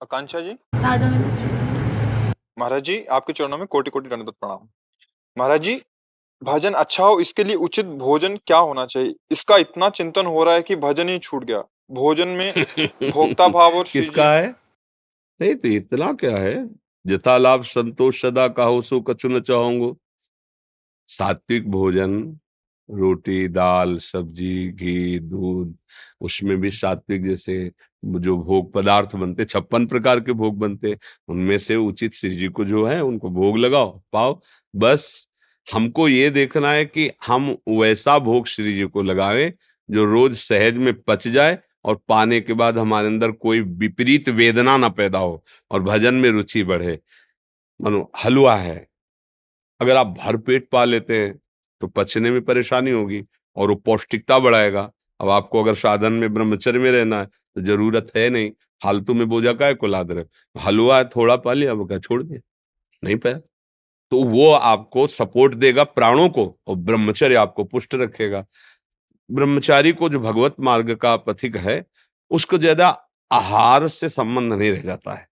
आकांक्षा जी, राधा में। महाराज जी आपके चरणों में कोटि कोटि दंडवत प्रणाम। महाराज जी, भजन अच्छा हो इसके लिए उचित भोजन क्या होना चाहिए? इसका इतना चिंतन हो रहा है कि भजन ही छूट गया। भोजन में भोक्ता भाव और श्री जी। किसका है? नहीं तो इतना क्या है, जथा लाभ संतोष सदा काहू सो कछु न चाहूंगो। सात्विक भोजन, रोटी दाल सब्जी घी दूध, उसमें भी सात्विक, जैसे जो भोग पदार्थ बनते 56 प्रकार के भोग बनते, उनमें से उचित श्री जी को जो है उनको भोग लगाओ पाओ। बस हमको ये देखना है कि हम वैसा भोग श्री जी को लगावें जो रोज सहज में पच जाए और पाने के बाद हमारे अंदर कोई विपरीत वेदना ना पैदा हो और भजन में रुचि बढ़े। मानो हलवा है, अगर आप भर पेट पा लेते हैं तो पचने में परेशानी होगी और वो पौष्टिकता बढ़ाएगा। अब आपको अगर साधन में ब्रह्मचर्य में रहना है तो जरूरत है नहीं, फालतू में बोझा काहे को लाद रहे। हलवा है, थोड़ा पा लिया, अब क्या छोड़ दिया, नहीं पाया, तो वो आपको सपोर्ट देगा प्राणों को और ब्रह्मचर्य आपको पुष्ट रखेगा। ब्रह्मचारी को जो भगवत मार्ग का पथिक है उसको ज्यादा आहार से संबंध नहीं रह जाता है,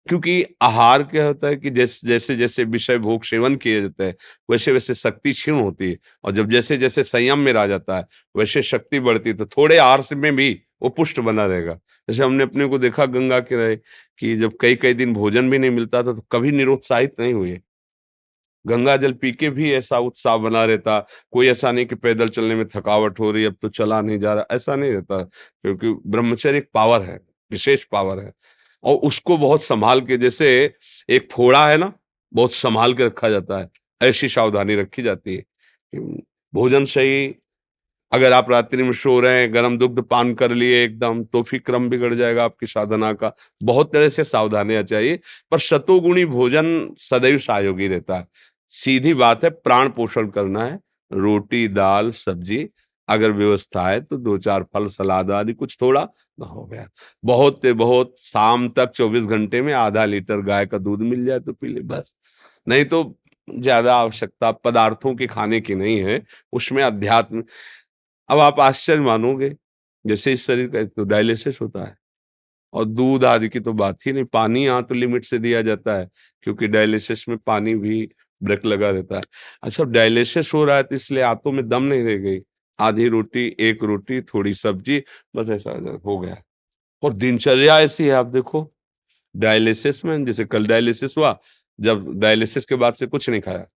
क्योंकि आहार क्या होता है कि जैसे जैसे जैसे विषय भोग सेवन किए जाते हैं वैसे वैसे शक्ति क्षीण होती है, और जब जैसे जैसे संयम में रह जाता है वैसे शक्ति बढ़ती है, तो थोड़े आहार से में भी वो पुष्ट बना रहेगा। जैसे हमने अपने को देखा गंगा के रहे कि जब कई कई दिन भोजन भी नहीं मिलता था तो कभी निरुत्साहित नहीं हुए, गंगा जल पी के भी ऐसा उत्साह बना रहता। कोई ऐसा नहीं कि पैदल चलने में थकावट हो रही अब तो चला नहीं जा रहा, ऐसा नहीं रहता, क्योंकि ब्रह्मचर्य एक पावर है, विशेष पावर है। और उसको बहुत संभाल के, जैसे एक फोड़ा है ना, बहुत संभाल के रखा जाता है, ऐसी सावधानी रखी जाती है कि भोजन सही। अगर आप रात्रि में सो रहे हैं गर्म दुग्ध पान कर लिए एकदम, तो फिर क्रम बिगड़ जाएगा आपकी साधना का। बहुत तरह से सावधानियां चाहिए, पर शतोगुणी भोजन सदैव सहयोगी रहता है। सीधी बात है, प्राण पोषण करना है, रोटी दाल सब्जी, अगर व्यवस्था है तो दो चार फल सलाद आदि कुछ थोड़ा तो हो गया। बहुत बहुत शाम तक 24 घंटे में ½ लीटर गाय का दूध मिल जाए तो पी ले बस, नहीं तो ज्यादा आवश्यकता पदार्थों की खाने की नहीं है। उसमें अध्यात्म, अब आप आश्चर्य मानोगे, जैसे इस शरीर का एक तो डायलिसिस होता है और दूध आदि की तो बात ही नहीं, पानी यहाँ तो लिमिट से दिया जाता है क्योंकि डायलिसिस में पानी भी ब्रेक लगा रहता है। अच्छा, डायलिसिस हो रहा है तो इसलिए आंतों में दम नहीं रह गई, आधी रोटी एक रोटी थोड़ी सब्जी, बस ऐसा हो गया। और दिनचर्या ऐसी है, आप देखो डायलिसिस में, जैसे कल डायलिसिस हुआ, जब डायलिसिस के बाद से कुछ नहीं खाया,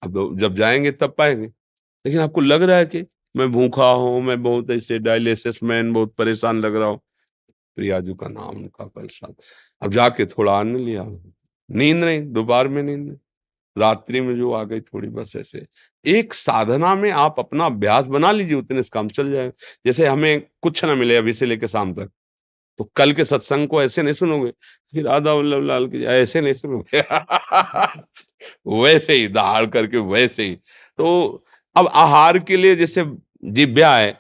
अब जब जाएंगे तब पाएंगे, लेकिन आपको लग रहा है कि मैं भूखा हूं, मैं बहुत ऐसे डायलिसिस मैन बहुत परेशान लग रहा हूं। प्रियाजू का नाम उनका कल शाम, अब जाके थोड़ा अन्न लिया, नींद नहीं, दोपहर में नींद नहीं, रात्रि में जो आ गई थोड़ी, बस ऐसे। एक साधना में आप अपना अभ्यास बना लीजिए, उतने से काम चल जाएगा। जैसे हमें कुछ ना मिले अभी से लेकर शाम तक, तो कल के सत्संग को ऐसे नहीं सुनोगे कि राधा वल्लभ लाल की जय, ऐसे नहीं सुनोगे वैसे ही दहाड़ करके वैसे ही। तो अब आहार के लिए जैसे जिभ्या है,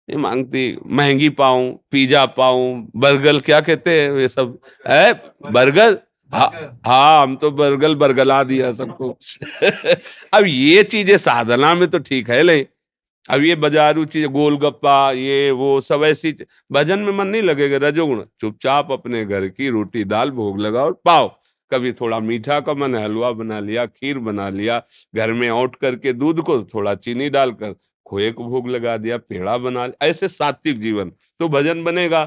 ये मांगती महंगी पाऊं, पिज्जा पाऊं, बर्गर, क्या कहते हैं ये सब है, बर्गर। हाँ हाँ, हम तो बर्गर बरगला दिया सबको अब ये चीजें साधना में तो ठीक है नहीं, अब ये बाजारू चीज गोलगप्पा ये वो सब ऐसी भजन में मन नहीं लगेगा। रजोगुण, चुपचाप अपने घर की रोटी दाल भोग लगाओ और पाओ। कभी थोड़ा मीठा का मन, हलवा बना लिया, खीर बना लिया, घर में औट करके दूध को थोड़ा चीनी डालकर खोए को भोग लगा दिया, पेड़ा बना लिया, ऐसे सात्विक जीवन तो भजन बनेगा।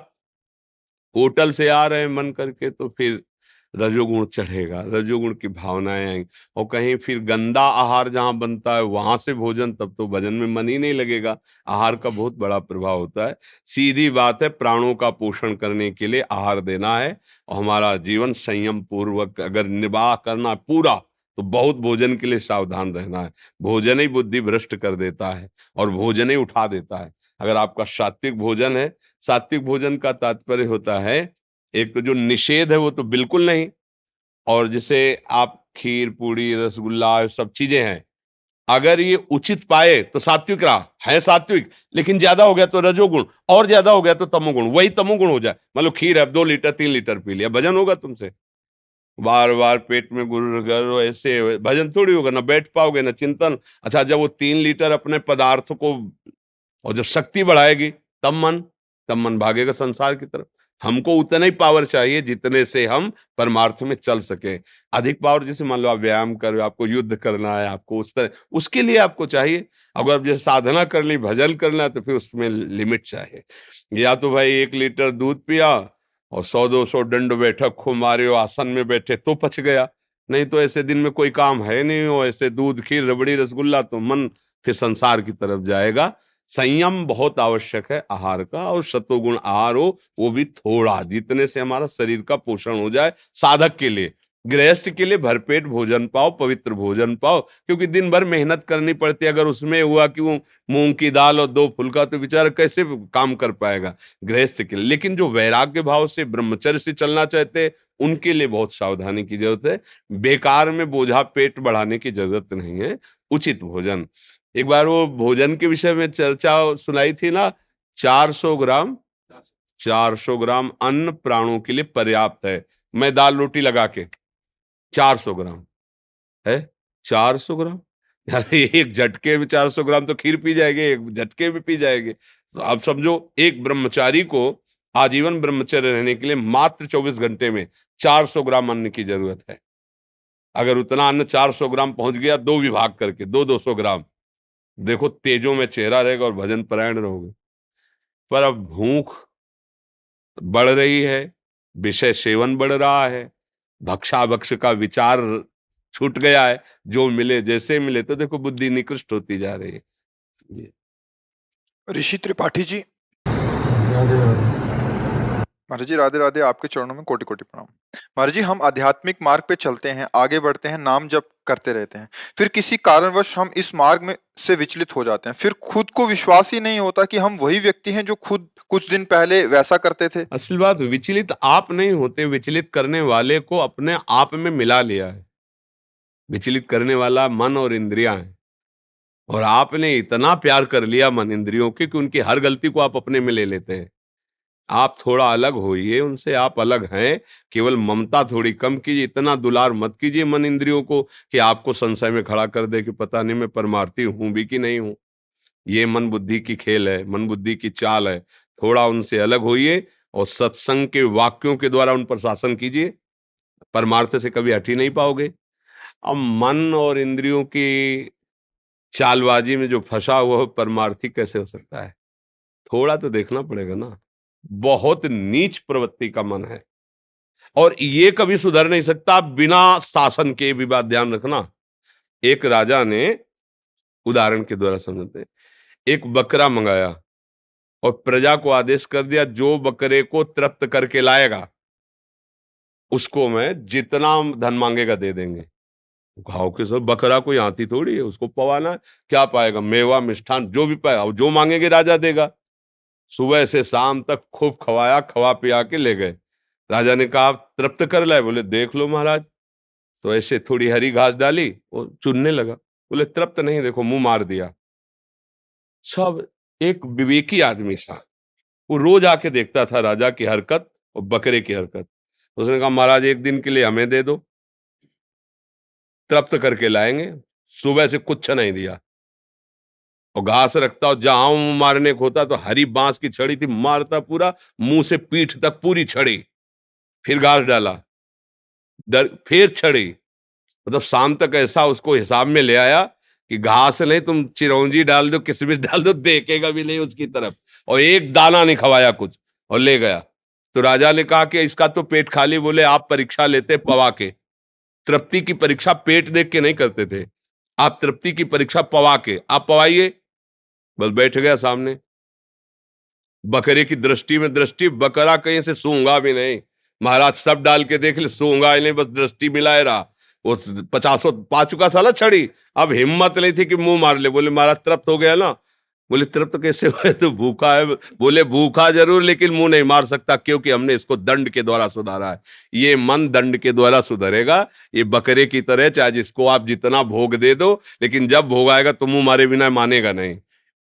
होटल से आ रहे हैं मन करके तो फिर रजोगुण चढ़ेगा, रजोगुण की भावनाएं आएंगी, और कहीं फिर गंदा आहार जहां बनता है वहां से भोजन, तब तो भजन में मन ही नहीं लगेगा। आहार का बहुत बड़ा प्रभाव होता है। सीधी बात है, प्राणों का पोषण करने के लिए आहार देना है, और हमारा जीवन संयम पूर्वक अगर निर्वाह करना है पूरा, तो बहुत भोजन के लिए सावधान रहना है। भोजन ही बुद्धि भ्रष्ट कर देता है और भोजन ही उठा देता है। अगर आपका सात्विक भोजन है, सात्विक भोजन का तात्पर्य होता है, एक तो जो निषेध है वो तो बिल्कुल नहीं, और जैसे आप खीर पूड़ी रसगुल्ला ये सब चीजें हैं, अगर ये उचित पाए तो सात्विक रहा है, सात्विक, लेकिन ज्यादा हो गया तो रजोगुण, और ज्यादा हो गया तो तमोगुण, वही तमोगुण हो जाए। मतलब खीर है 2 लीटर 3 लीटर पी लिया, भजन होगा तुमसे? बार बार पेट में गुर गुर ऐसे भजन थोड़ी होगा, ना बैठ पाओगे ना चिंतन। अच्छा, जब वो 3 लीटर अपने पदार्थ को, और जब शक्ति बढ़ाएगी तब मन, तब मन भागेगा संसार की तरफ। हमको उतना ही पावर चाहिए जितने से हम परमार्थ में चल सके। अधिक पावर, जैसे मान लो आप व्यायाम कर रहे हो, आपको युद्ध करना है, आपको उस तरह, उसके लिए आपको चाहिए। अगर आप जैसे साधना करनी, भजन करना है, तो फिर उसमें लिमिट चाहिए। या तो भाई 1 लीटर दूध पिया और 100-200 दंड बैठक खूब मारे हो, आसन में बैठे तो पच गया। नहीं तो ऐसे दिन में कोई काम है नहीं हो, ऐसे दूध खीर रबड़ी रसगुल्ला, तो मन फिर संसार की तरफ जाएगा। संयम बहुत आवश्यक है आहार का, और सतोगुण आहार हो, वो भी थोड़ा, जितने से हमारा शरीर का पोषण हो जाए। साधक के लिए, गृहस्थ के लिए भरपेट भोजन पाओ, पवित्र भोजन पाओ, क्योंकि दिन भर मेहनत करनी पड़ती है। अगर उसमें हुआ कि वो मूंग की दाल और 2 फुल्का, तो बेचारा कैसे काम कर पाएगा गृहस्थ के लिए। लेकिन जो वैराग्य भाव से, ब्रह्मचर्य से चलना चाहते हैं, उनके लिए बहुत सावधानी की जरूरत है। बेकार में बोझा पेट बढ़ाने की जरूरत नहीं है। उचित भोजन, एक बार वो भोजन के विषय में चर्चा सुनाई थी ना, 400 ग्राम 400 ग्राम अन्न प्राणों के लिए पर्याप्त है। मैं दाल रोटी लगा के 400 ग्राम है, 400 ग्राम। यार एक झटके में 400 ग्राम तो खीर पी जाएगी, एक झटके में पी जाएगी। तो आप समझो, एक ब्रह्मचारी को आजीवन ब्रह्मचर्य रहने के लिए मात्र 24 घंटे में 400 ग्राम अन्न की जरूरत है। अगर उतना अन्न 400 ग्राम पहुंच गया, 2 विभाग करके 200 ग्राम, देखो तेजों में चेहरा रहेगा और भजन परायण रहोगे। पर अब भूख बढ़ रही है, विषय सेवन बढ़ रहा है, भक्षाभक्ष का विचार छूट गया है, जो मिले जैसे मिले, तो देखो बुद्धि निकृष्ट होती जा रही है। ये ऋषि त्रिपाठी जी, महाराज जी राधे राधे, आपके चरणों में कोटि कोटि प्रणाम। महाराज जी, हम आध्यात्मिक मार्ग पे चलते हैं, आगे बढ़ते हैं, नाम जप करते रहते हैं, फिर किसी कारणवश हम इस मार्ग में से विचलित हो जाते हैं। फिर खुद को विश्वास ही नहीं होता कि हम वही व्यक्ति हैं जो खुद कुछ दिन पहले वैसा करते थे। असल बात, विचलित आप नहीं होते, विचलित करने वाले को अपने आप में मिला लिया है। विचलित करने वाला मन और इंद्रियां हैं, और आपने इतना प्यार कर लिया मन इंद्रियों के कि उनकी हर गलती को आप अपने में ले लेते हैं। आप थोड़ा अलग होइए उनसे, आप अलग हैं। केवल ममता थोड़ी कम कीजिए, इतना दुलार मत कीजिए मन इंद्रियों को कि आपको संशय में खड़ा कर दे कि पता नहीं मैं परमार्थी हूं भी कि नहीं हूं। ये मन बुद्धि की खेल है, मन बुद्धि की चाल है। थोड़ा उनसे अलग होइए और सत्संग के वाक्यों के द्वारा उन पर शासन कीजिए। परमार्थ से कभी हट ही नहीं पाओगे। अब मन और इंद्रियों की चालबाजी में जो फंसा हुआ हो, परमार्थी कैसे हो सकता है? थोड़ा तो देखना पड़ेगा ना। बहुत नीच प्रवृत्ति का मन है, और ये कभी सुधर नहीं सकता बिना शासन के। भी बात ध्यान रखना। एक राजा ने, उदाहरण के द्वारा समझते हैं, एक बकरा मंगाया और प्रजा को आदेश कर दिया, जो बकरे को तृप्त करके लाएगा उसको मैं जितना धन मांगेगा दे देंगे। घाव के सर, बकरा कोई हाथी थोड़ी है, उसको पवाना है। क्या पाएगा? मेवा मिष्ठान जो भी पाएगा, जो मांगेंगे राजा देगा। सुबह से शाम तक खूब खवाया, खवा पिया के ले गए। राजा ने कहा, "आप तृप्त कर लाए?" बोले, "देख लो महाराज।" तो ऐसे थोड़ी हरी घास डाली, वो चुनने लगा। बोले, "तृप्त नहीं, देखो मुंह मार दिया।" सब, एक विवेकी आदमी था, वो रोज आके देखता था राजा की हरकत और बकरे की हरकत। उसने कहा, "महाराज एक दिन के लिए हमें दे दो, तृप्त करके लाएंगे।" सुबह से कुछ नहीं दिया, और घास रखता, और जहां मुंह मारने को होता तो हरी बांस की छड़ी थी, मारता पूरा मुंह से पीठ तक पूरी छड़ी। फिर घास डाला, डर फिर छड़ी। मतलब शाम तक ऐसा उसको हिसाब में ले आया कि घास नहीं, तुम चिरौंजी डाल दो, किशमिश डाल दो, देखेगा भी नहीं उसकी तरफ। और एक दाना नहीं खवाया कुछ, और ले गया। तो राजा ने कहा कि इसका तो पेट खाली। बोले, आप परीक्षा लेते पवा के। तृप्ति की परीक्षा पेट देख के नहीं करते थे, आप तृप्ति की परीक्षा पवा के। आप पवाइए। बस बैठ गया सामने, बकरे की दृष्टि में दृष्टि, बकरा कहीं से सूंघा भी नहीं। महाराज सब डाल के देख ले, सूंघा ही नहीं, बस दृष्टि मिलाए रहा। वो 50 पा चुका था ना छड़ी, अब हिम्मत नहीं थी कि मुंह मार ले। बोले, महाराज तृप्त हो गया ना? बोले, तृप्त कैसे हुए? तो भूखा है। बोले, भूखा जरूर, लेकिन मुंह नहीं मार सकता, क्योंकि हमने इसको दंड के द्वारा सुधारा है। ये मन दंड के द्वारा सुधरेगा। ये बकरे की तरह, चाहे जिसको आप जितना भोग दे दो, लेकिन जब भोग आएगा तो मुंह मारे बिना मानेगा नहीं।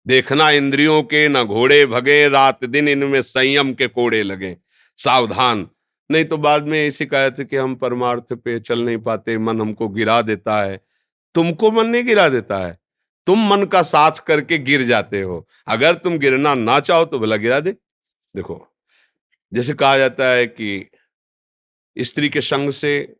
देखना इंद्रियों के न घोड़े भगे, रात दिन इनमें संयम के कोड़े लगे। सावधान, नहीं तो बाद में ये शिकायत कि हम परमार्थ पे चल नहीं पाते, मन हमको गिरा देता है। तुमको मन नहीं गिरा देता है, तुम मन का साथ करके गिर जाते हो। अगर तुम गिरना ना चाहो तो भला गिरा दे। देखो, जैसे कहा जाता है कि स्त्री के संग से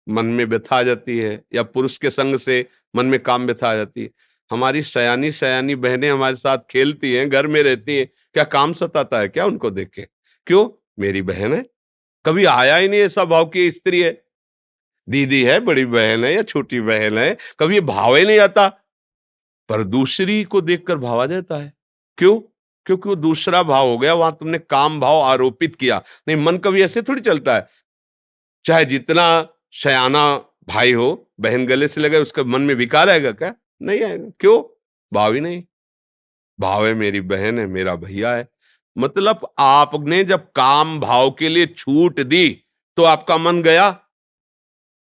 मन में व्यथा आ जाती है, या पुरुष के संग से मन में काम व्यथा आ जाती है। हमारी सयानी सयानी बहनें हमारे साथ खेलती हैं, घर में रहती हैं, क्या काम सताता है क्या उनको देख के? क्यों? मेरी बहन है। कभी आया ही नहीं ऐसा भाव कि स्त्री है, दीदी है, बड़ी बहन है या छोटी बहन है, कभी ये भाव ही नहीं आता। पर दूसरी को देखकर भाव आ जाता है। क्यों? क्योंकि वो दूसरा भाव हो गया, वहां तुमने काम भाव आरोपित किया। नहीं, मन कभी ऐसे थोड़ी चलता है। चाहे जितना सयाना भाई हो, बहन गले से लगे उसके मन में विकार आएगा क्या? नहीं आएगा। क्यों? भाव ही नहीं। भाव है मेरी बहन है, मेरा भैया है। मतलब आपने जब काम भाव के लिए छूट दी तो आपका मन गया।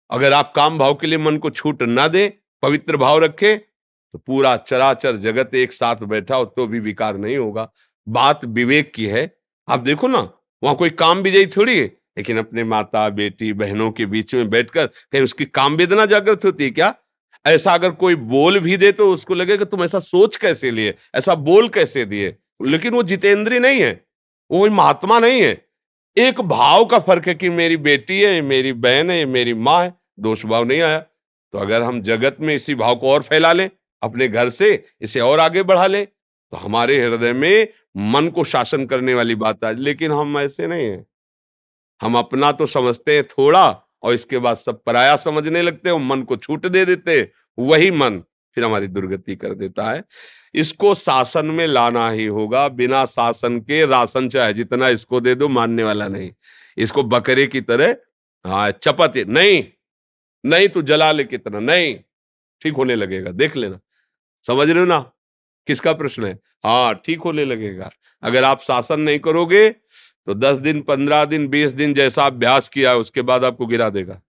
अगर आप काम भाव के लिए मन को छूट ना दें, पवित्र भाव रखें, तो पूरा चराचर जगत एक साथ बैठा हो तो भी विकार नहीं होगा। बात विवेक की है। आप देखो ना, वहां कोई काम विजयी थोड़ी है, लेकिन अपने माता बेटी बहनों के बीच में बैठकर कहीं उसकी काम वेदना जागृत होती है क्या? ऐसा अगर कोई बोल भी दे तो उसको लगेगा तुम ऐसा सोच कैसे लिए, ऐसा बोल कैसे दिए। लेकिन वो जितेंद्रिय नहीं है, वो कोई महात्मा नहीं है। एक भाव का फर्क है कि मेरी बेटी है, ये मेरी बहन है, ये मेरी माँ है। दोष भाव नहीं आया। तो अगर हम जगत में इसी भाव को और फैला लें, अपने घर से इसे और आगे बढ़ा लें, तो हमारे हृदय में मन को शासन करने वाली बात आ। लेकिन हम ऐसे नहीं हैं। हम अपना तो समझते हैं थोड़ा, और इसके बाद सब पराया समझने लगते हैं, मन को छूट दे देते हैं। वही मन फिर हमारी दुर्गति कर देता है। इसको शासन में लाना ही होगा। बिना शासन के राशन चाहे जितना इसको दे दो, मानने वाला नहीं। इसको बकरे की तरह चपत नहीं, नहीं तू जला ले कितना, नहीं ठीक होने लगेगा, देख लेना। समझ रहे हो ना किसका प्रश्न है? हाँ, ठीक होने लगेगा। अगर आप शासन नहीं करोगे तो 10 दिन 15 दिन 20 दिन जैसा अभ्यास किया उसके बाद आपको गिरा देगा।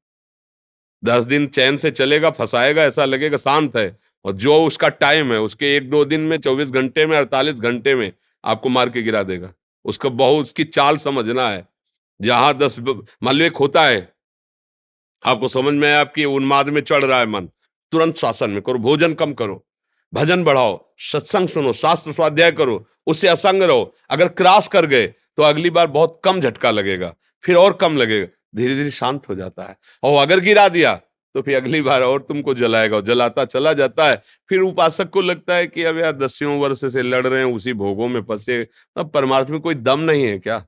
10 दिन चैन से चलेगा, फंसाएगा, ऐसा लगेगा शांत है, और जो उसका टाइम है उसके 1-2 दिन में, 24 घंटे में, 48 घंटे में आपको मार के गिरा देगा। उसका बहुत उसकी चाल समझना है। जहां मान लो एक होता है, आपको समझ में आया आपकी उन्माद में चढ़ रहा है मन, तुरंत शासन में करो, भोजन कम करो, भजन बढ़ाओ, सत्संग सुनो, शास्त्र स्वाध्याय करो, उससे असंग रहो। अगर क्रॉस कर गए तो अगली बार बहुत कम झटका लगेगा, फिर और कम लगेगा, धीरे धीरे शांत हो जाता है। और अगर गिरा दिया तो फिर अगली बार और तुमको जलाएगा, और जलाता चला जाता है। फिर उपासक को लगता है कि अब यार 10 वर्ष से लड़ रहे हैं, उसी भोगों में फंसे, तब परमार्थ में कोई दम नहीं है क्या?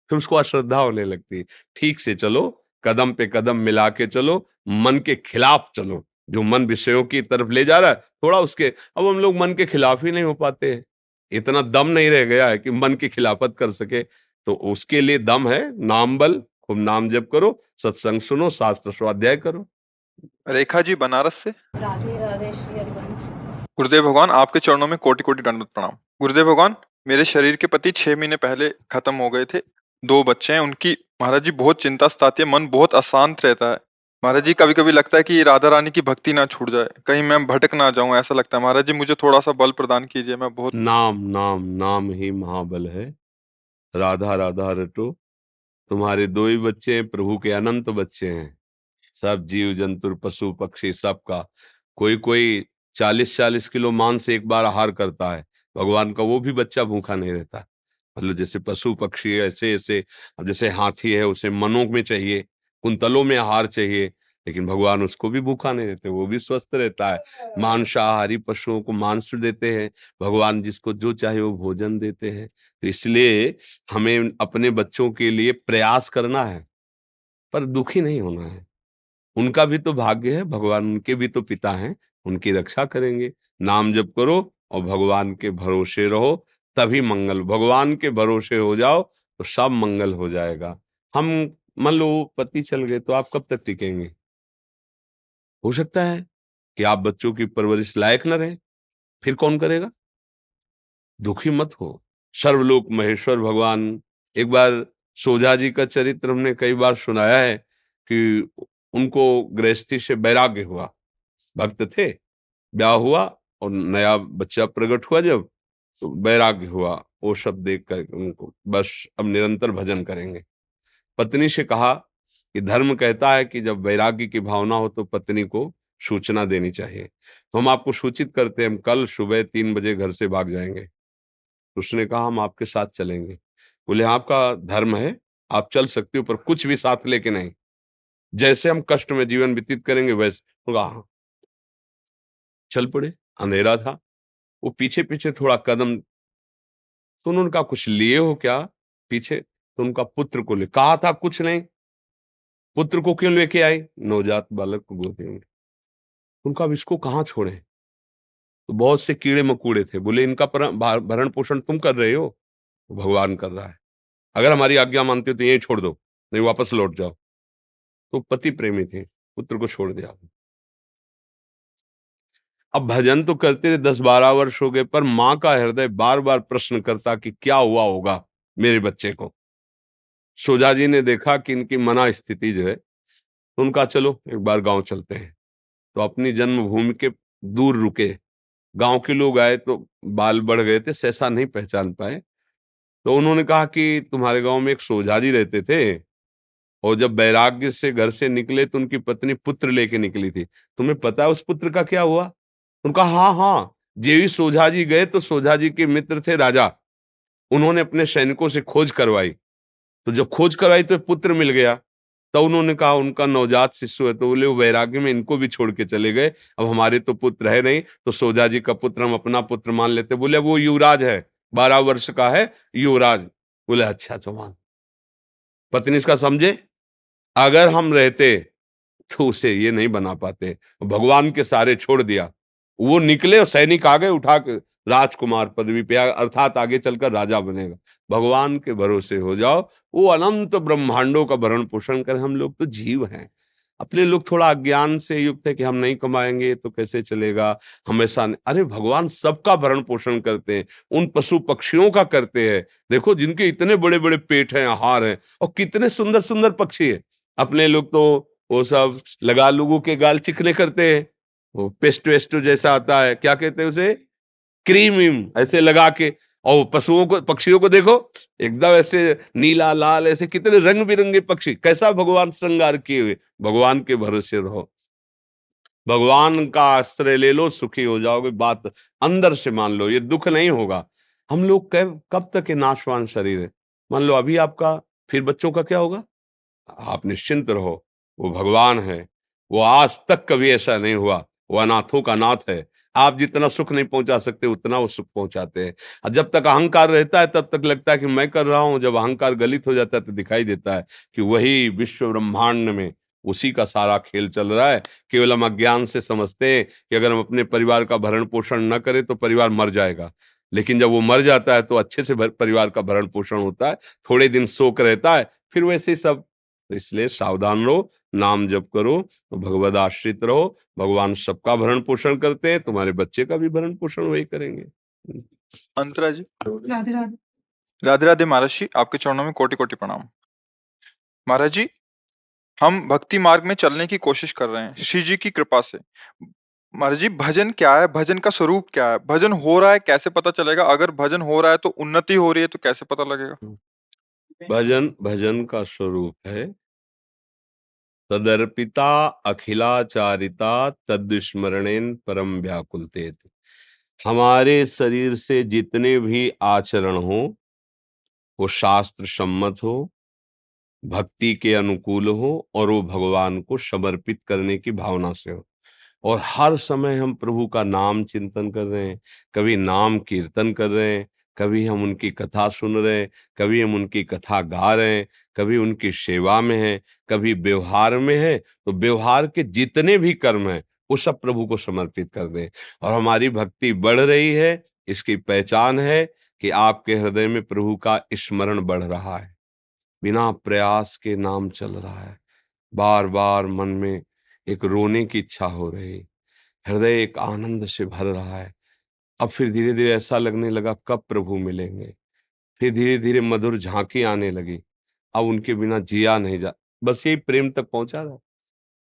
फिर उसको अश्रद्धा होने लगती है। ठीक से चलो, कदम पे कदम मिला के चलो, मन के खिलाफ चलो। जो मन विषयों की तरफ ले जा रहा है, थोड़ा उसके, अब हम लोग मन के खिलाफ ही नहीं हो पाते हैं। इतना दम नहीं रह गया है कि मन की खिलाफत कर सके। तो उसके लिए दम है नाम बल, खूब नाम जप करो, सत्संग सुनो, शास्त्र स्वाध्याय करो। रेखा जी बनारस से। राधे राधे श्री हरिवंश। गुरुदेव भगवान आपके चरणों में कोटि कोटि दंडवत प्रणाम। गुरुदेव भगवान, मेरे शरीर के पति 6 महीने पहले खत्म हो गए थे। 2 बच्चे हैं उनकी। महाराज जी बहुत चिंता सताती है, मन बहुत अशांत रहता है। महाराज जी कभी कभी लगता है कि राधा रानी की भक्ति ना छूट जाए, कहीं मैं भटक ना जाऊं, ऐसा लगता है। महाराज जी मुझे थोड़ा सा बल प्रदान कीजिए, मैं बहुत। नाम नाम नाम ही महाबल है। राधा राधा रटो। तुम्हारे 2 ही बच्चे हैं, प्रभु के अनंत बच्चे हैं। सब जीव जंतु पशु पक्षी सबका। कोई कोई 40-40 किलो मांस एक बार आहार करता है, भगवान का वो भी बच्चा भूखा नहीं रहता। मतलब जैसे पशु पक्षी ऐसे ऐसे, अब जैसे हाथी है उसे मनों में चाहिए, कुंतलों में आहार चाहिए, लेकिन भगवान उसको भी भूखा नहीं देते, वो भी स्वस्थ रहता है। मांसाहारी पशुओं को मांस देते हैं, भगवान जिसको जो चाहे वो भोजन देते हैं। तो इसलिए हमें अपने बच्चों के लिए प्रयास करना है, पर दुखी नहीं होना है। उनका भी तो भाग्य है, भगवान उनके भी तो पिता हैं, उनकी रक्षा करेंगे। नाम जप करो और भगवान के भरोसे रहो, तभी मंगल। भगवान के भरोसे हो जाओ तो सब मंगल हो जाएगा। हम मान लो पति चल गए तो आप कब तक टिकेंगे? हो सकता है कि आप बच्चों की परवरिश लायक न रहे, फिर कौन करेगा? दुखी मत हो। सर्वलोक महेश्वर भगवान, एक बार सोझा जी का चरित्र हमने कई बार सुनाया है कि उनको गृहस्थी से वैराग्य हुआ। भक्त थे, ब्याह हुआ और नया बच्चा प्रकट हुआ जब, तो वैराग्य हुआ। वो सब देख कर उनको बस अब निरंतर भजन करेंगे। पत्नी से कहा कि धर्म कहता है कि जब वैराग्य की भावना हो तो पत्नी को सूचना देनी चाहिए। तो हम आपको सूचित करते हैं, हम कल सुबह 3 बजे घर से भाग जाएंगे। उसने कहा हम आपके साथ चलेंगे। बोले आपका धर्म है, आप चल सकते हो पर कुछ भी साथ लेके नहीं। जैसे हम कष्ट में जीवन व्यतीत करेंगे वैसे होगा। हाँ, चल पड़े। अंधेरा था, वो पीछे पीछे थोड़ा कदम, तो उन्होंने कहा कुछ लिए हो क्या पीछे? तो उनका पुत्र को ले, कहा था कुछ नहीं, पुत्र को क्यों लेके आई? नवजात बालक को गोदी में। उनका अब इसको कहाँ छोड़े? तो बहुत से कीड़े मकोड़े थे, बोले इनका भरण पोषण तुम कर रहे हो, भगवान कर रहा है, अगर हमारी आज्ञा मानते हो तो यही छोड़ दो, नहीं वापस लौट जाओ। तो पति प्रेमी थे, पुत्र को छोड़ दिया। अब भजन तो करते रहे, 10-12 वर्ष हो गए, पर माँ का हृदय बार बार प्रश्न करता कि क्या हुआ होगा मेरे बच्चे को। सोजा जी ने देखा कि इनकी मना स्थिति जो है, तो उनका चलो एक बार गांव चलते हैं। तो अपनी जन्मभूमि के दूर रुके, गांव के लोग आए तो बाल बढ़ गए थे, सहसा नहीं पहचान पाए। तो उन्होंने कहा कि तुम्हारे गांव में एक सोझा जी रहते थे, और जब वैराग्य से घर से निकले तो उनकी पत्नी पुत्र लेके निकली थी, तुम्हें पता है उस पुत्र का क्या हुआ? उनका हाँ हाँ, जेवी सोझा जी गए तो सोझा जी के मित्र थे राजा, उन्होंने अपने सैनिकों से खोज करवाई, तो जब खोज करवाई तो पुत्र मिल गया। तो उन्होंने कहा उनका नवजात शिशु है, तो बोले वो वैराग्य में इनको भी छोड़ के चले गए, अब हमारे तो पुत्र है नहीं, तो सोजा जी का पुत्र हम अपना पुत्र मान लेते। बोले वो युवराज है, 12 वर्ष का है युवराज। बोले अच्छा तो मान। पत्नी इसका समझे, अगर हम रहते तो उसे ये नहीं बना पाते, भगवान के सारे छोड़ दिया। वो निकले और सैनिक आ गए उठा के, राजकुमार पदवी पे अर्थात आगे चलकर राजा बनेगा। भगवान के भरोसे हो जाओ, वो अनंत ब्रह्मांडों का भरण पोषण करे। हम लोग तो जीव हैं, अपने लोग थोड़ा अज्ञान से युक्त है कि हम नहीं कमाएंगे तो कैसे चलेगा, हमेशा नहीं। अरे भगवान सबका भरण पोषण करते हैं, उन पशु पक्षियों का करते हैं। देखो जिनके इतने बड़े बड़े पेट हैं, आहार हैं, और कितने सुंदर सुंदर पक्षी है। अपने लोग तो वो सब लगा लोगों के गाल चिकने करते हैं, वो पेस्टो वेस्टो जैसा आता है, क्या कहते हैं उसे, क्रीम वीम ऐसे लगा के। और पशुओं को, पक्षियों को देखो एकदम ऐसे नीला लाल, ऐसे कितने रंग बिरंगे पक्षी, कैसा भगवान श्रृंगार किए हुए। भगवान के भरोसे रहो, भगवान का आश्रय ले लो, सुखी हो जाओगे। बात अंदर से मान लो, ये दुख नहीं होगा। हम लोग कब कब तक ये नाशवान शरीर है, मान लो अभी आपका, फिर बच्चों का क्या होगा? आप निश्चिंत रहो, वो भगवान है, वो आज तक कभी ऐसा नहीं हुआ, वो अनाथों का नाथ है। आप जितना सुख नहीं पहुंचा सकते उतना वो सुख पहुंचाते हैं। और जब तक अहंकार रहता है तब तक लगता है कि मैं कर रहा हूं, जब अहंकार गलित हो जाता है तो दिखाई देता है कि वही विश्व ब्रह्मांड में उसी का सारा खेल चल रहा है। केवल हम अज्ञान से समझते हैं कि अगर हम अपने परिवार का भरण पोषण न करें तो परिवार मर जाएगा, लेकिन जब वो मर जाता है तो अच्छे से परिवार का भरण पोषण होता है, थोड़े दिन शोक रहता है, फिर वैसे ही सब। तो इसलिए सावधान रहो, नाम जप करो, भगवद आश्रित रहो, भगवान सबका भरण पोषण करते हैं, तुम्हारे बच्चे का भी भरण पोषण वही करेंगे। अंतरा जी, राधे राधे। राधे राधे महाराज जी, आपके चरणों में कोटि कोटि प्रणाम। महाराज जी, हम भक्ति मार्ग में चलने की कोशिश कर रहे हैं श्री जी की कृपा से। महाराज जी, भजन क्या है, भजन का स्वरूप क्या है, भजन हो रहा है कैसे पता चलेगा, अगर भजन हो रहा है तो उन्नति हो रही है तो कैसे पता लगेगा? भजन भजन का स्वरूप है तदर्पिता अखिलाचारिता तद्स्मरणेन परम व्याकुलतेत। हमारे शरीर से जितने भी आचरण हो वो शास्त्र सम्मत हो, भक्ति के अनुकूल हो, और वो भगवान को समर्पित करने की भावना से हो। और हर समय हम प्रभु का नाम चिंतन कर रहे हैं, कभी नाम कीर्तन कर रहे हैं, कभी हम उनकी कथा सुन रहे हैं, कभी हम उनकी कथा गा रहे हैं, कभी उनकी सेवा में है, कभी व्यवहार में है। तो व्यवहार के जितने भी कर्म हैं वो सब प्रभु को समर्पित कर दें, और हमारी भक्ति बढ़ रही है। इसकी पहचान है कि आपके हृदय में प्रभु का स्मरण बढ़ रहा है, बिना प्रयास के नाम चल रहा है, बार बार मन में एक रोने की इच्छा हो रही, हृदय एक आनंद से भर रहा है। अब फिर धीरे धीरे ऐसा लगने लगा कब प्रभु मिलेंगे, फिर धीरे धीरे मधुर झांकी आने लगी, अब उनके बिना जिया नहीं जा, बस यही प्रेम तक पहुंचा रहा।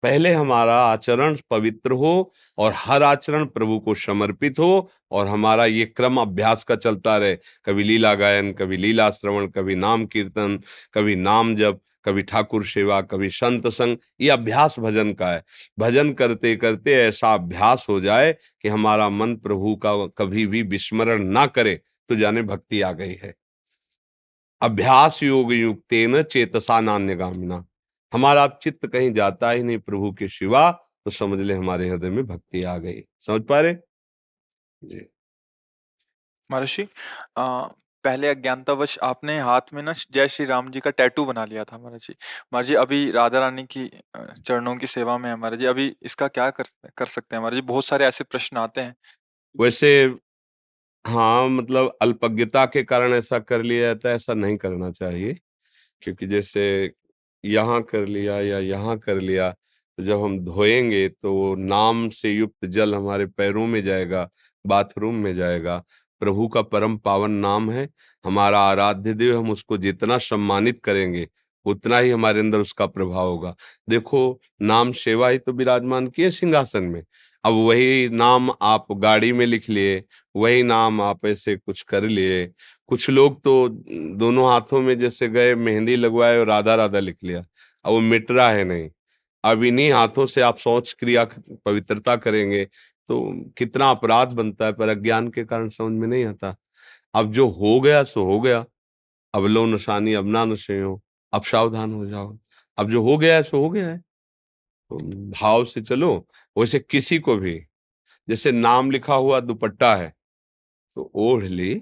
पहले हमारा आचरण पवित्र हो और हर आचरण प्रभु को समर्पित हो, और हमारा ये क्रम अभ्यास का चलता रहे, कभी लीला गायन, कभी लीला श्रवण, कभी नाम कीर्तन, कभी नाम जप, कभी ठाकुर सेवा, कभी संत संग। ये अभ्यास भजन का है। भजन करते करते ऐसा अभ्यास हो जाए कि हमारा मन प्रभु का कभी भी विस्मरण ना करे, तो जाने भक्ति आ गई है। अभ्यास योग युक्तेन चेतसा नान्यगामिना। हमारा चित्त कहीं जाता ही नहीं प्रभु के सिवा, तो समझ ले हमारे हृदय में भक्ति आ गई। समझ पा रहे जी? महर्षि, पहले अज्ञानतावश आपने हाथ में ना जय श्री राम जी का टैटू बना लिया था महाराज जी। महाराज जी अभी राधा रानी की चरणों की सेवा में है महाराज जी, अभी इसका क्या कर सकते हैं महाराज जी? बहुत सारे ऐसे प्रश्न आते हैं। वैसे हाँ, मतलब अल्पज्ञता के कारण ऐसा कर लिया जाता है, ऐसा नहीं करना चाहिए। क्योंकि जैसे यहाँ कर लिया या यहाँ कर लिया, तो जब हम धोएंगे तो वो नाम से युक्त जल हमारे पैरों में जाएगा, बाथरूम में जाएगा। प्रभु का परम पावन नाम है, हमारा आराध्य देव। हम उसको जितना सम्मानित करेंगे, उतना ही हमारे अंदर उसका प्रभाव होगा। देखो, नाम सेवा ही तो विराजमान किए सिंहासन में। अब वही नाम आप गाड़ी में लिख लिए, वही नाम आप ऐसे कुछ कर लिए। कुछ लोग तो दोनों हाथों में जैसे गए, मेहंदी लगवाए और राधा राधा लिख लिया। अब वो मिट रहा है नहीं। अब इन्हीं हाथों से आप शौच क्रिया पवित्रता करेंगे तो कितना अपराध बनता है, पर अज्ञान के कारण समझ में नहीं आता। अब जो हो गया सो हो गया। अब लो नशानी अब ना नशे हो, अब सावधान हो जाओ। अब जो हो गया है सो हो गया है, तो भाव से चलो। वैसे किसी को भी, जैसे नाम लिखा हुआ दुपट्टा है तो ओढ़ ली,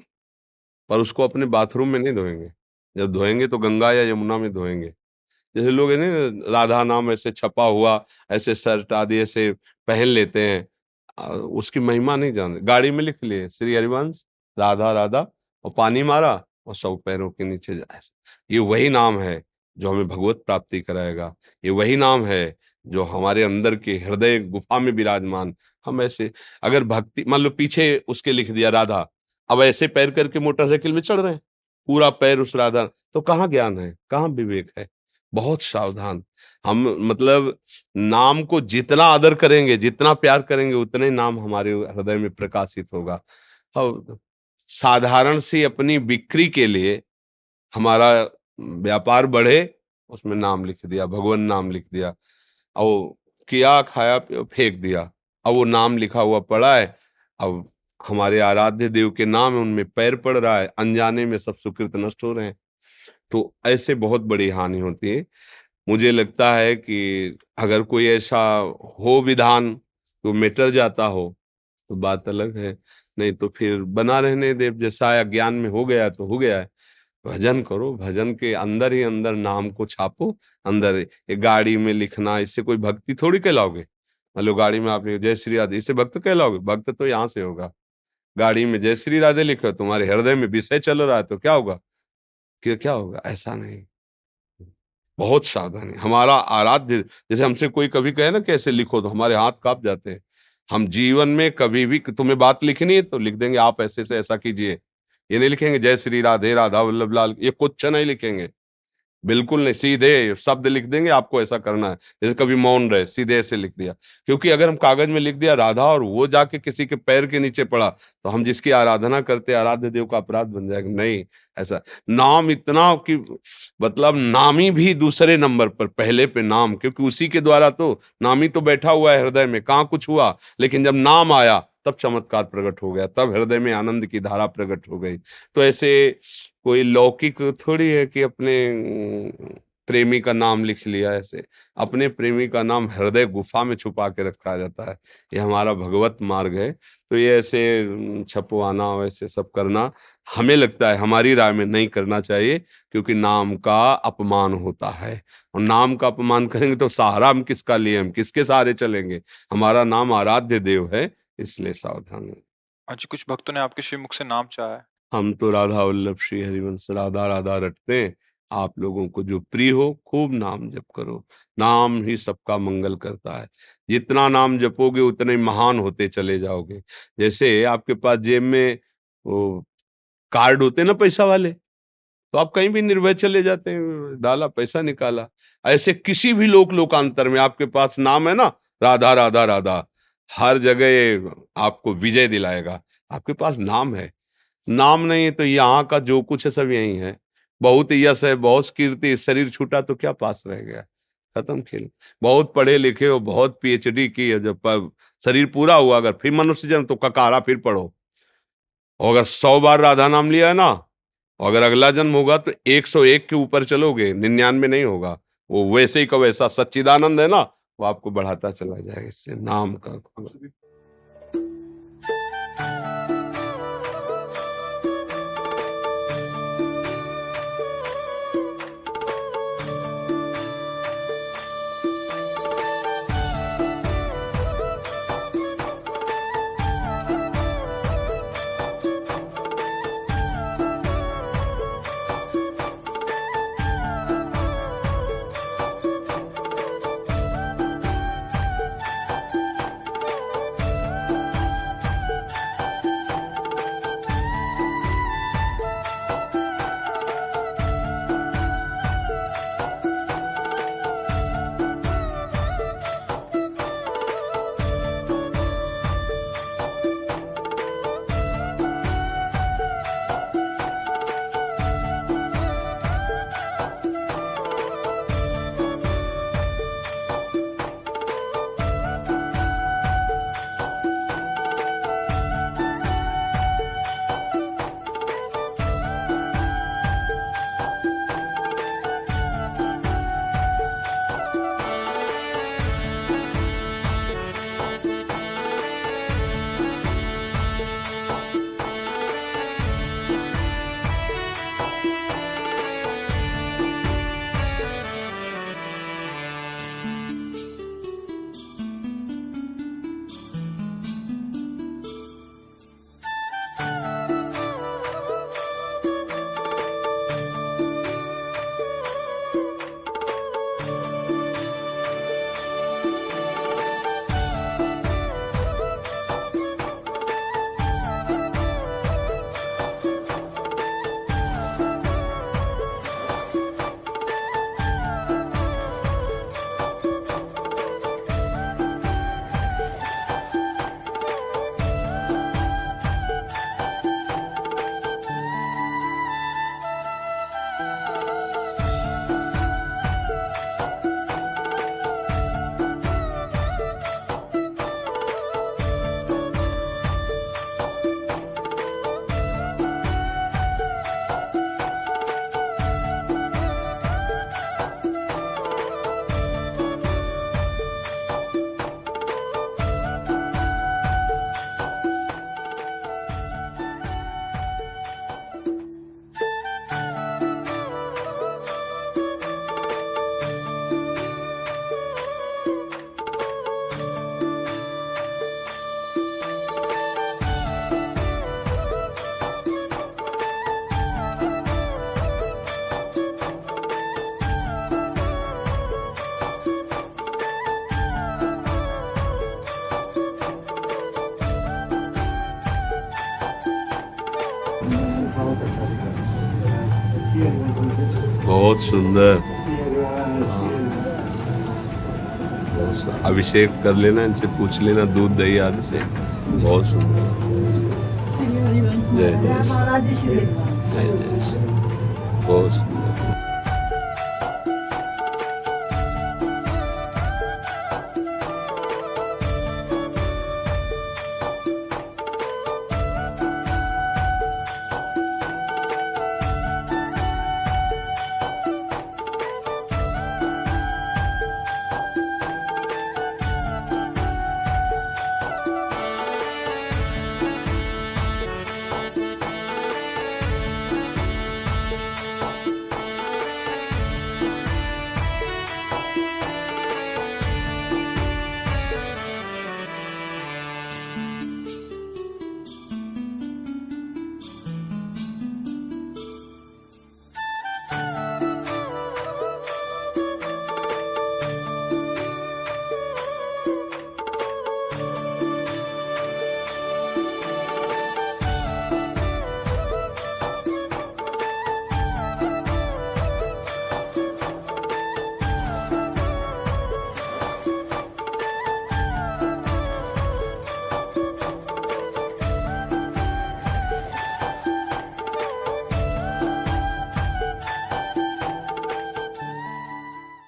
पर उसको अपने बाथरूम में नहीं धोएंगे। जब धोएंगे तो गंगा या यमुना में धोएंगे। जैसे लोग है ना, राधा नाम ऐसे छपा हुआ, ऐसे शर्ट आदि ऐसे पहन लेते हैं। उसकी महिमा नहीं जानते। गाड़ी में लिख लिए श्री हरिवंश राधा राधा, और पानी मारा और सब पैरों के नीचे जाए। ये वही नाम है जो हमें भगवत प्राप्ति कराएगा। ये वही नाम है जो हमारे अंदर के हृदय गुफा में विराजमान। हम ऐसे अगर भक्ति मान लो पीछे उसके लिख दिया राधा, अब ऐसे पैर करके मोटरसाइकिल में चढ़ रहे हैं, पूरा पैर उस राधा, तो कहाँ ज्ञान है, कहाँ विवेक है? बहुत सावधान। हम मतलब नाम को जितना आदर करेंगे, जितना प्यार करेंगे, उतने ही नाम हमारे हृदय में प्रकाशित होगा। और साधारण सी अपनी बिक्री के लिए हमारा व्यापार बढ़े, उसमें नाम लिख दिया, भगवान नाम लिख दिया, और किया खाया फेंक दिया। अब वो नाम लिखा हुआ पड़ा है, अब हमारे आराध्य देव के नाम है, उनमें पैर पड़ रहा है, अनजाने में सब सुकृत नष्ट हो रहे हैं। तो ऐसे बहुत बड़ी हानि होती है। मुझे लगता है कि अगर कोई ऐसा हो विधान तो मिट जाता हो तो बात अलग है, नहीं तो फिर बना रहने दे। जैसा अज्ञान में हो गया तो हो गया है। भजन करो, भजन के अंदर ही अंदर नाम को छापो। अंदर ये गाड़ी में लिखना, इससे कोई भक्ति थोड़ी कहलाओगे। मान लो गाड़ी में आपने जय श्री राधे, इससे भक्त कहलाओगे? भक्त तो यहाँ से होगा। गाड़ी में जय श्री राधे लिखो, तुम्हारे हृदय में विषय चल रहा है तो क्या होगा? क्या होगा? ऐसा नहीं। बहुत सावधानी। हमारा आराध्य, जैसे हमसे कोई कभी कहे ना कैसे लिखो, तो हमारे हाथ कांप जाते हैं। हम जीवन में कभी भी तुम्हें बात लिखनी है तो लिख देंगे आप ऐसे से ऐसा कीजिए। ये नहीं लिखेंगे जय श्री राधे राधा वल्लभ लाल, ये कुछ नहीं लिखेंगे। बिल्कुल नहीं, सीधे शब्द लिख देंगे आपको ऐसा करना है। जैसे कभी मौन रहे, सीधे ऐसे लिख दिया। क्योंकि अगर हम कागज में लिख दिया राधा और वो जाके किसी के पैर के नीचे पड़ा, तो हम जिसकी आराधना करते आराध्य देव का अपराध बन जाएगा। नहीं, ऐसा नाम इतना कि मतलब नामी भी दूसरे नंबर पर, पहले पे नाम, क्योंकि उसी के द्वारा तो नामी तो बैठा हुआ है हृदय में, कहाँ कुछ हुआ, लेकिन जब नाम आया तब चमत्कार प्रकट हो गया, तब हृदय में आनंद की धारा प्रकट हो गई। तो ऐसे कोई लौकिक थोड़ी है कि अपने प्रेमी का नाम लिख लिया। ऐसे अपने प्रेमी का नाम हृदय गुफा में छुपा के रखा जाता है। ये हमारा भगवत मार्ग है। तो ये ऐसे छपवाना वैसे सब करना, हमें लगता है, हमारी राय में नहीं करना चाहिए, क्योंकि नाम का अपमान होता है। और नाम का अपमान करेंगे तो सहारा हम किसका लिए, हम किसके सहारे चलेंगे? हमारा नाम आराध्य देव है, इसलिए सावधान है। आज कुछ भक्तों ने आपके श्रीमुख से नाम चाहा है। हम तो राधा वल्लभ श्री हरिवंश राधा राधा रटते हैं। आप लोगों को जो प्रिय हो, खूब नाम जप करो। नाम ही सबका मंगल करता है। जितना नाम जपोगे उतने महान होते चले जाओगे। जैसे आपके पास जेब में वो कार्ड होते हैं ना पैसा वाले, तो आप कहीं भी निर्भय चले जाते हैं, डाला पैसा निकाला। ऐसे किसी भी लोकांतर में आपके पास नाम है ना, राधा राधा राधा, हर जगह ये आपको विजय दिलाएगा। आपके पास नाम है। नाम नहीं है तो यहाँ का जो कुछ है सब यही है। बहुत यश है, बहुत कीर्ति, शरीर छूटा तो क्या पास रह गया? खत्म खेल। बहुत पढ़े लिखे हो, बहुत पीएचडी की है, जब शरीर पूरा हुआ अगर फिर मनुष्य जन्म, तो ककारा फिर पढ़ो। और अगर 100 बार राधा नाम लिया है ना, और अगर अगला जन्म होगा तो 101 के ऊपर चलोगे, 99 नहीं होगा। वो वैसे ही का वैसा सच्चिदानंद है ना, वो आपको बढ़ाता चला जाएगा इससे नाम का। बहुत सुंदर। अभिषेक कर लेना, इनसे पूछ लेना दूध दही आदि से। बहुत सुंदर। जय जय जय जय। बहुत